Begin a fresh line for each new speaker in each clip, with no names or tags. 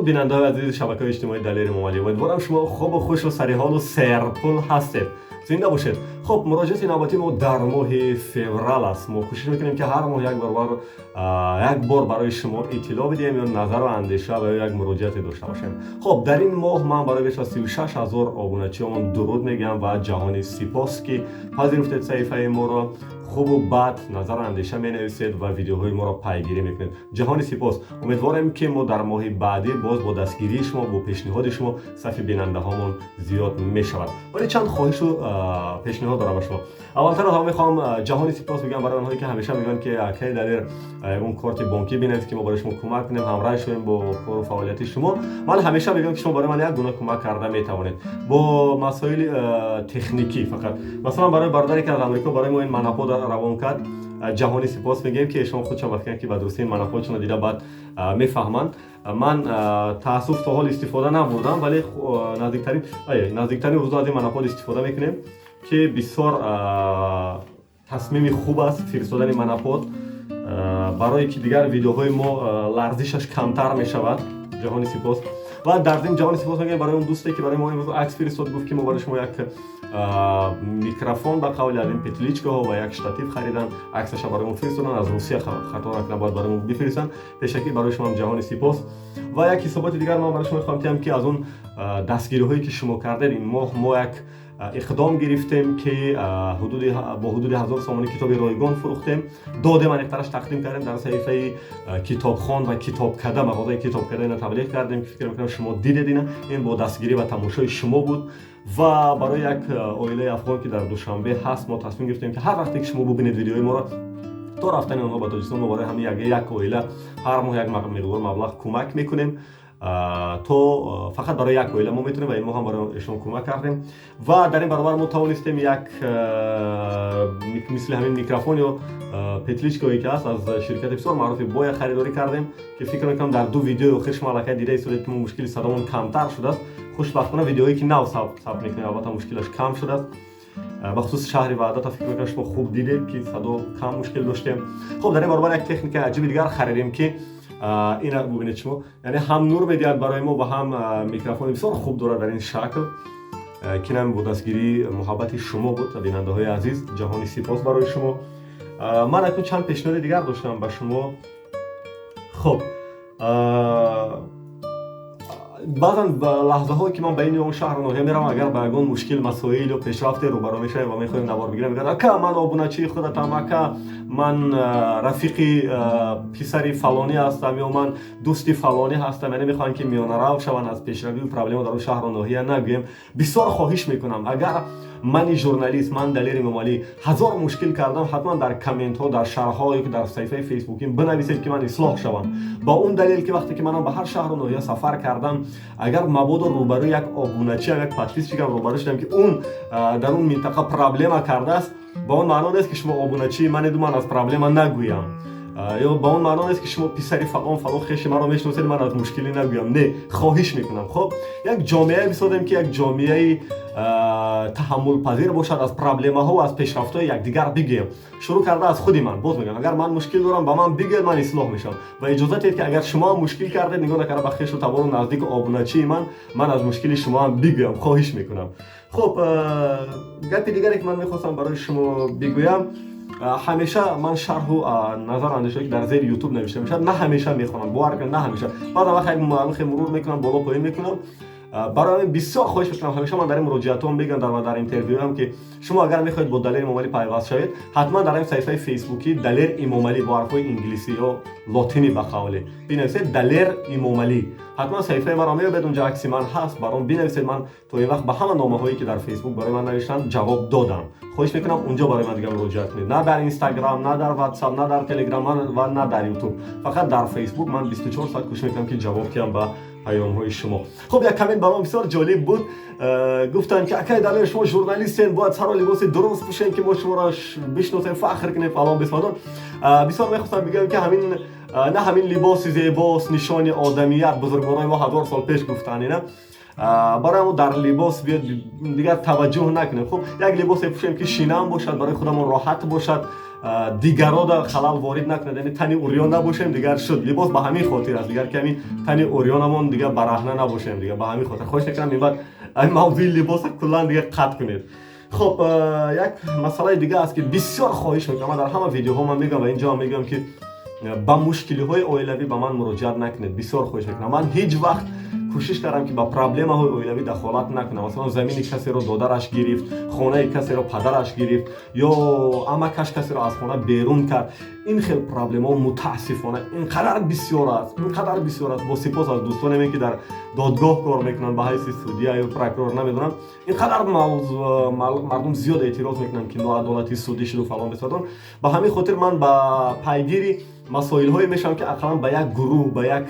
خب بیننده عزیز شبکه‌های اجتماعی دلیر امامعلی، امیدوارم شما خوب و خوش و سریحال و سرپل هستید. زنده باشید. خب مراجعه نوبتی ما در ماه فوریه است. ما کوشش میکنیم که هر ماه یک بار برای شما اطلاع بدیم یا نظر و اندیشه و یک مراجعه داشته باشیم. خب در این ماه من برای بیش از 36000 آبونچیامون درود میگم و جهانی سپاس که پذیرفتید صفحه ما را. خوب و بد نظر و اندیشه می نویسید و ویدیوهای ما را پیگیری میکنید. جهانی سپاس. امیدوارم که ما در ماه بعدی باز با دستگیری شما با پیشنهاد شما صف بیننده هامون زیاد می شود. ولی چند خواهش و پیشنهاد دارم شما. اولتر از همه میخوام جهانی سپاس بگم برای اونهایی که همیشه میگن که کی در اون کارت بانکی بینید که ما برای شما کمک کنیم، همراه شویم با کار و فعالیت شما. من همیشه میگم که شما برای من یک گونه کمک کرده میتوانید با مسائل تکنیکی. فقط مثلا برای برادری که از آمریکا برای ما این مناپو روان کرد، جهانی سپاس میگیم که شما خودشون وقتی که به درستی این مناپوشون دیده بعد میفهمند. من تاسف تا حال استفاده نبردم ولی نزدیکترین روزا از این مناپو استفاده میکنیم که بسیار تصمیم خوب است فرستادن مناپو برای که دیگر ویدیوهای ما لرزشش کمتر میشود. جهانی سپاس. و در ضمن جهانی سپاس میگم برای اون دوستی که برای ما امروز عکس فرستاد، گفت که ما برای شما یک میکروفون به قول از این پتلیچکا ها و یک شتاتیو خریدن، عکسش برای ما فرستادن. از روسیه خطا نکنه باید برای ما بفرستن. پیشکی برای شما جهانی سپاس. و یک حسابات دیگر ما برای شما میخوام که از اون دستگیری هایی که شما کردید این ما یک اقدام گرفتیم که با حدود 1000 سامانه کتاب رایگان فروختیم. داده من اخترش تقدیم کردیم در صحیفه کتابخوان و کتابکده، مغازه کتابکده اینا تبلیغ کردیم که فکر میکنم شما دیدید. این با دستگیری و تماشای شما بود. و برای یک عائله افغان که در دوشنبه هست ما تصمیم گرفتیم که هر وقتی که شما ببینید ویدیوهای ما را تا رفتن اونها به تاجیکستان ما برای همین یک عائله هر ماه یک مقدار مبلغ کمک میکنیم. تو فقط برای یک عائله ما میتونیم و این ما هم برای ایشون کمک کردیم. و در این برابر ما توانستیم یک مثل همین میکروفون یا پتلیچکایی که است از شرکت بسیار معروفی باید خریداری کردیم که فکر میکنم در دو ویدیو آخرش ما علاقه دیده است که مشکل صدامون کمتر شده است. خوشبختانه ویدیویی که نو ثبت میکنیم البته مشکلش کم شده است. بخصوص شهر وحدت فکر میکنم شما خوب دیدید که صدا کم مشکل داشتیم. خب در این برابر یک تکنیک عجیب دیگر خریدیم که اینا ببینید شما، یعنی هم نور میدهد برای ما و هم میکروفون بسیار خوب داره در این شکل که نام با دستگیری محبت شما بود بیننده های عزیز. جهانی سپاس برای شما. من اکنون چند پیشنهاد دیگر داشتم به شما. خب بعضا لحظه هایی که من بین اون شهر و ناحیه میرم اگر با یگان مشکل مسائل و پیشرفت روبرو میشه و میخوایم نوار بگیرم میگن اکا من آبونچی خودتم، اکا من رفیقی پسری فلانی هستم یا من دوستی فلانی هستم، یعنی میخوان که میانه رو شون از پیشروی و پرابلم در شهر و ناحیه نگویم. بسیار خواهش میکنم اگر من ژورنالیست، من دلیر امامعلی هزار مشکل کردم، حتما در کامنت ها در شرح ها یا در صفحه فیسبوکی بنویسید که من اصلاح شوم. با اون دلیل که وقتی که من به هر شهر و ناحیه سفر کردم اگر مبادا روبرو یک آبونچی یک پتلیچ روبرو شدم که اون در اون منطقه پرابلم کرده است، با اون معنی نیست که شما آبونچی من از پرابلم نگویم یا با اون معنی نیست که شما پسری فلان خیش من رو میشناسید من از مشکلی نگویم. نه، خواهش میکنم خب یک جامعه بسازیم که یک جامعه تحمل پذیر باشد، از پرابلم ها و از پیشرفت های یکدیگر بگیم. شروع کرده از خودی من. باز میگم اگر من مشکل دارم با من بگید، من اصلاح میشم و اجازه بدید که اگر شما مشکل کردید نگاه نکنه به خویش و تبار و نزدیک آبونچی من از مشکل شما هم بگم. خواهش میکنم. خب گپ دیگری که من میخواستم برای شما بگویم، همیشه من شرح و نظر اندیشه که در زیر یوتیوب نوشته میشه نه همیشه میخونم، باور کنید نه همیشه، بعد وقت یک معلومه مرور میکنم بالا پایین میکنم. برای من بسیار خواهش میکنم همیشه من در این مراجعاتم میگم در اینترویو هم که شما اگر میخواید با دلیر امامعلی پیوست شوید حتما در این صفحه فیسبوکی دلیر امامعلی با حرفای انگلیسی یا لاتینی به قوله بنویسید دلیر امامعلی. حتما صفحه ما را میبینید اونجا عکس من هست، برام بنویسید. من تا این وقت به همه نامه هایی که در فیسبوک برای من نوشتن جواب دادم. خواهش میکنم اونجا برای من دیگه مراجعه کنید، نه در اینستاگرام، نه در واتساپ، نه در تلگرام و نه در یوتیوب، فقط در فیسبوک. من 24 ساعت کوشش میکنم که جواب بدم به پیام های شما. خب یک کامنت برام بسیار جالب بود. گفتن که اکای دلیر شما ژورنالیستین باید سر و لباس درست پوشین که ما شما را بشناسیم فخر کنیم فلان بسمادون. بسیار میخواستم بگم که همین لباس زیباست نشان آدمیت. بزرگوارای ما 1000 سال پیش گفتن اینا. برای ما در لباس بیاد دیگر توجه نکنیم. خب یک لباس بپوشیم که شینم باشد، برای خودمون راحت باشد، دیگران را خلل وارد نکنه، یعنی تنی اوریان نباشیم دیگر شد. لباس به همین خاطر است دیگر که همین تنی اوریانمون دیگر برهنه نباشیم دیگر به همین خاطر. خواهش میکنم این بعد این موضوع لباس کلا دیگر قطع کنید. خب یک مسئله دیگه است که بسیار خواهش میکنم، من در همه ویدیوها من میگم و اینجا میگم که با مشکلی های اویلوی به من مراجعه نکنید. بسیار خواهش میکنم. من هیچ وقت کوشش کردم که با پرابلم های اویلوی دخالت نکنم. مثلا زمین کسی رو دادرش گرفت، خانه کسی رو پدرش گرفت، یا عمکش کسی رو از خانه بیرون کرد. این خیلی پرابلم ها متاسفانه اینقدر بسیار است، اینقدر بسیار است. با سپاس از دوستانم که در دادگاه کار میکنن به حیث سودیا یا پروکرور نمیدونم، اینقدر مردم زیاد اعتراض میکنن که ناعدالتی سودی شد و فلان بسادن. به همین خاطر من با پیگیری مسائل های میشم که اقلا به یک گروه، به یک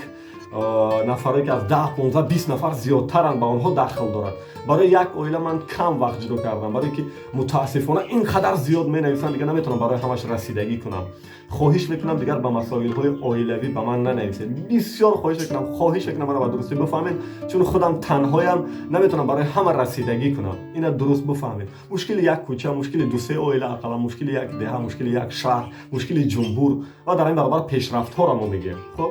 نفرایی که از 10 15 20 نفر زیادترن به آنها دخل دارد. برای یک اویله من کم وقت جلو کردم، برای که متاسفانه اینقدر زیاد می نویسن دیگه نمیتونم برای همش رسیدگی کنم. خواهش میکنم دیگر به مسائل های اویلوی به من ننویسید. بسیار خواهش میکنم مرا به درستی بفهمید، چون خودم تنهایم نمیتونم برای همه رسیدگی کنم. اینا درست بفهمید. مشکل یک کوچه، مشکل دو سه اویله، اقلا مشکل یک ده، مشکل یک شهر، مشکل جمهور و در این برابر پیشرفت ها را ما میگیم. خب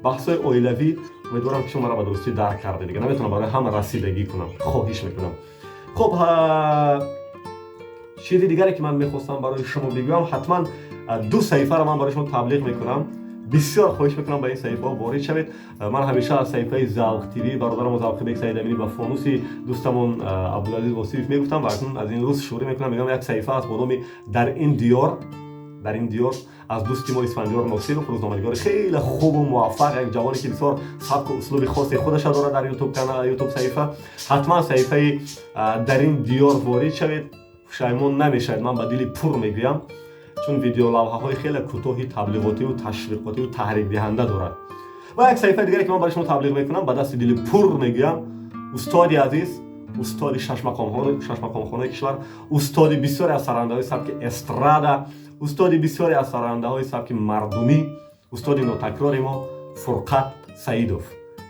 بحث اویلوی امیدوارم که شما را به درستی درک کرده دیگه نمیتونم برای همه رسیدگی کنم. خواهش میکنم. خب چیز دیگری که من میخواستم برای شما بگم، حتما 2 صحیفه را من برای شما تبلیغ میکنم. بسیار خواهش میکنم به این صحیفه وارد شوید. من همیشه از صحیفه ذوق تیوی برادرم ذوق بیگ سعید امینی و فانوسی دوستمون عبدالعزیز وصیف میگفتم و اکنون از این روز شروع میکنم میگم یک صحیفه است با نام در این دیار از دوستی ما اسفندیار ناصر، روزنامه‌نگار خیلی خوب و موفق، یک جوانی که بسیار سبک و اسلوب خاصی خودش داره در یوتیوب صحیفه. حتما صحیفه در این دیار وارد شوید، پشیمون نمیشید. من به دل پر میگویم، چون ویدیو لوحه های خیلی کوتاهی تبلیغاتی و تشویقاتی و تحریک دهنده دارد. و یک صحیفه دیگری که من برای شما تبلیغ میکنم، به دست دل پر میگویم، استادی عزیز، استاد شش مقام خانه کشور، استاد بسیاری از سرنده‌های سبک استرادا، استاد بسیاری از سرنده‌های سبک مردمی، استاد نوتکرار ما فرقت سعیدوف.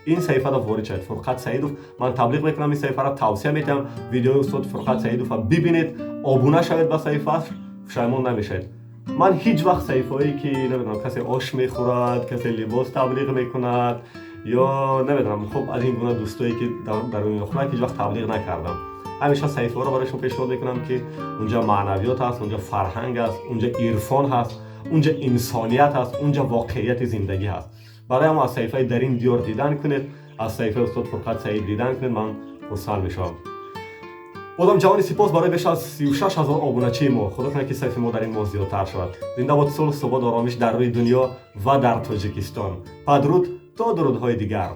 این صحیفه را وارد شد. فرقت سعیدوف، من تبلیغ میکنم این صحیفه را توصیه میکنم. ویدیو استاد فرقت سعیدوف را ببینید، آبونه شوید به صحیفه، پشیمون نمیشید. من هیچ وقت صحیفه‌ای که نمیدونم کسی آش میخورد، کسی لباس تبلیغ میکند یا نمیدونم خب از این گونه دوستایی که در اون نخونه هیچ وقت تبلیغ نکردم. همیشه صحیفه ها رو برایشون پیشنهاد میکنم که اونجا معنویات هست، اونجا فرهنگ هست، اونجا عرفان هست، اونجا انسانیت هست، اونجا واقعیت زندگی هست. برای ما از صحیفه در این دیار دیدن کنید، از صحیفه استاد فرقت سعید دیدن کنید، من خوشحال میشم. بودم جوانی سپاس برای بیش از 36,000 آبونچی ما. خدا کنه که صحیفه ما در این ماه زیادتر شود. زنده باد صلح، ثبات، آرامش در روی دنیا و در تاجیکستان. بدرود تا درودهای دیگر.